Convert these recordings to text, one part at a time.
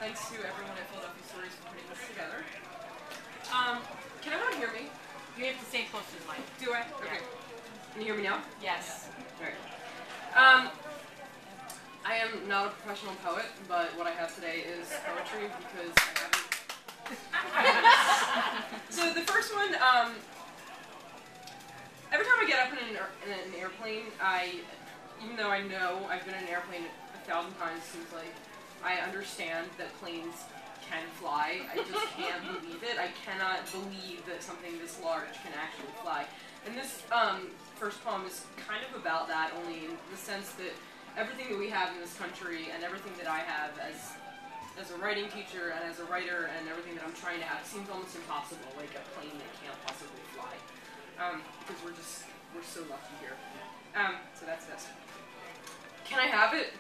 thanks to everyone at Philadelphia Stories for putting this together. Can everyone hear me? You have to stay close to the mic. Do I? Okay. Can you hear me now? Yes. Alright. I am not a professional poet, but what I have today is poetry because I haven't. So the first one, every time I get up in an airplane, even though I know I've been in an airplane 1,000 times, seems like I understand that planes can fly. I just can't believe it. I cannot believe that something this large can actually fly. And this first poem is kind of about that, only in the sense that everything that we have in this country and everything that I have as a writing teacher and as a writer and everything that I'm trying to have seems almost impossible, like a plane that can't possibly fly. Because we're so lucky here. So that's this. Can I have it?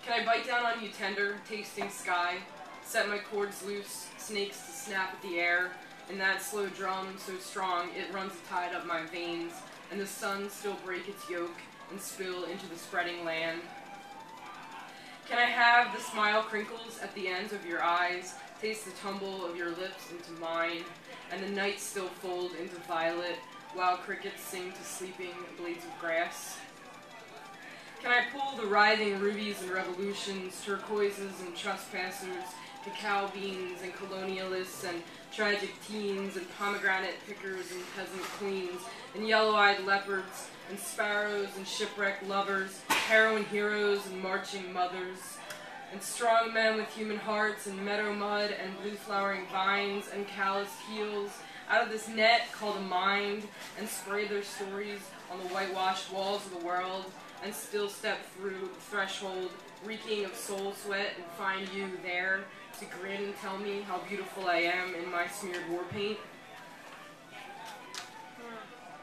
Can I bite down on you tender, tasting sky? Set my cords loose, snakes to snap at the air, and that slow drum so strong it runs a tide up my veins, and the sun still break its yoke and spill into the spreading land. Can I have the smile crinkles at the ends of your eyes, taste the tumble of your lips into mine, and the night still fold into violet, while crickets sing to sleeping blades of grass? Can I pull the writhing rubies and revolutions, turquoises and trespassers, cacao beans and colonialists and tragic teens and pomegranate pickers and peasant queens and yellow-eyed leopards and sparrows and shipwrecked lovers, heroine heroes and marching mothers, and strong men with human hearts and meadow mud and blue-flowering vines and calloused heels, out of this net called a mind, and spray their stories on the whitewashed walls of the world, and still step through the threshold, reeking of soul sweat, and find you there to grin and tell me how beautiful I am in my smeared war paint?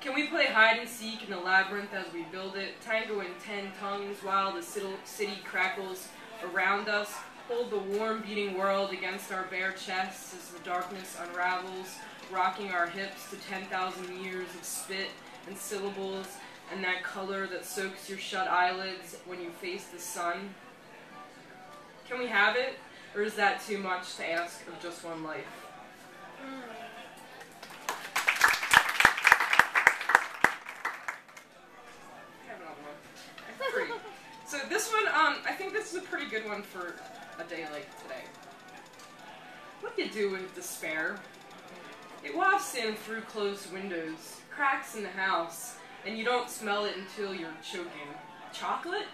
Can we play hide and seek in the labyrinth as we build it, tango in 10 tongues while the city crackles around us, hold the warm beating world against our bare chests as the darkness unravels, rocking our hips to 10,000 years of spit and syllables, and that color that soaks your shut eyelids when you face the sun? Can we have it, or is that too much to ask of just one life? I have another one. I have 3. So this one, I think this is a pretty good one for a day like today. What do you do with despair? It wafts in through closed windows, cracks in the house, and you don't smell it until you're choking. Chocolate?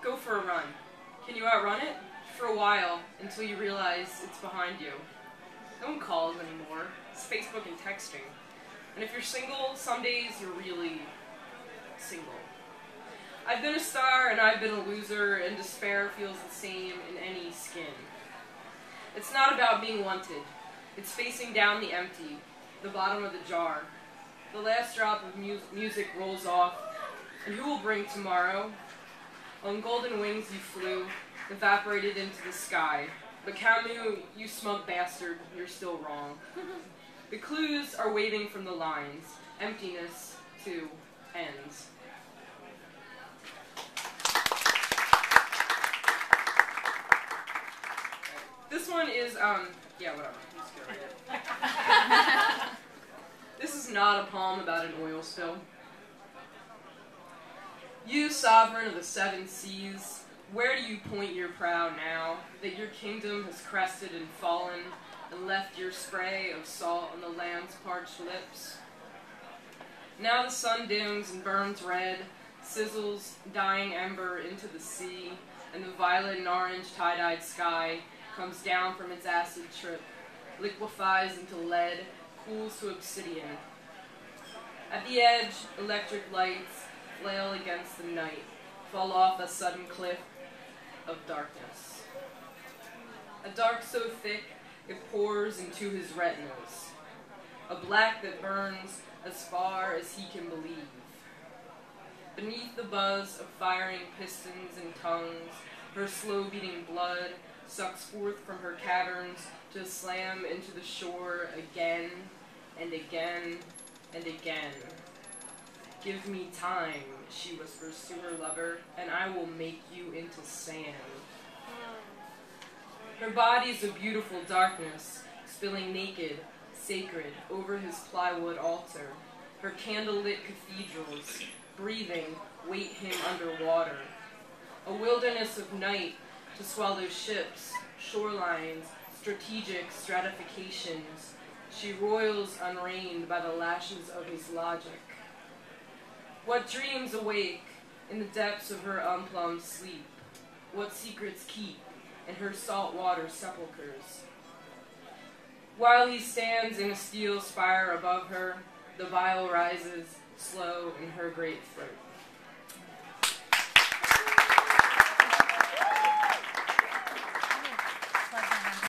Go for a run. Can you outrun it? For a while, until you realize it's behind you. No one calls anymore. It's Facebook and texting. And if you're single, some days you're really single. I've been a star and I've been a loser, and despair feels the same in any skin. It's not about being wanted. It's facing down the empty, the bottom of the jar. The last drop of music rolls off, and who will bring tomorrow? On golden wings you flew, evaporated into the sky. But Camus, you smug bastard, you're still wrong. The clues are waving from the lines. Emptiness, too, ends. This one is, yeah, whatever. I'm just gonna read it. This is not a poem about an oil spill. You, sovereign of the 7 seas, where do you point your prow now, that your kingdom has crested and fallen, and left your spray of salt on the lamb's parched lips? Now the sun dims and burns red, sizzles dying ember into the sea, and the violet and orange tie-dyed sky comes down from its acid trip, liquefies into lead, cools to obsidian. At the edge, electric lights flail against the night, fall off a sudden cliff of darkness. A dark so thick it pours into his retinas, a black that burns as far as he can believe. Beneath the buzz of firing pistons and tongues, her slow-beating blood sucks forth from her caverns to slam into the shore again and again and again. Give me time, she whispers to her lover, and I will make you into sand. Her body's a beautiful darkness, spilling naked, sacred, over his plywood altar. Her candlelit cathedrals, breathing, wait him underwater. A wilderness of night to swallow ships, shorelines, strategic stratifications. She roils unreined by the lashes of his logic. What dreams awake in the depths of her unplumbed sleep? What secrets keep in her saltwater sepulchres? While he stands in a steel spire above her, the vial rises, slow in her great throat.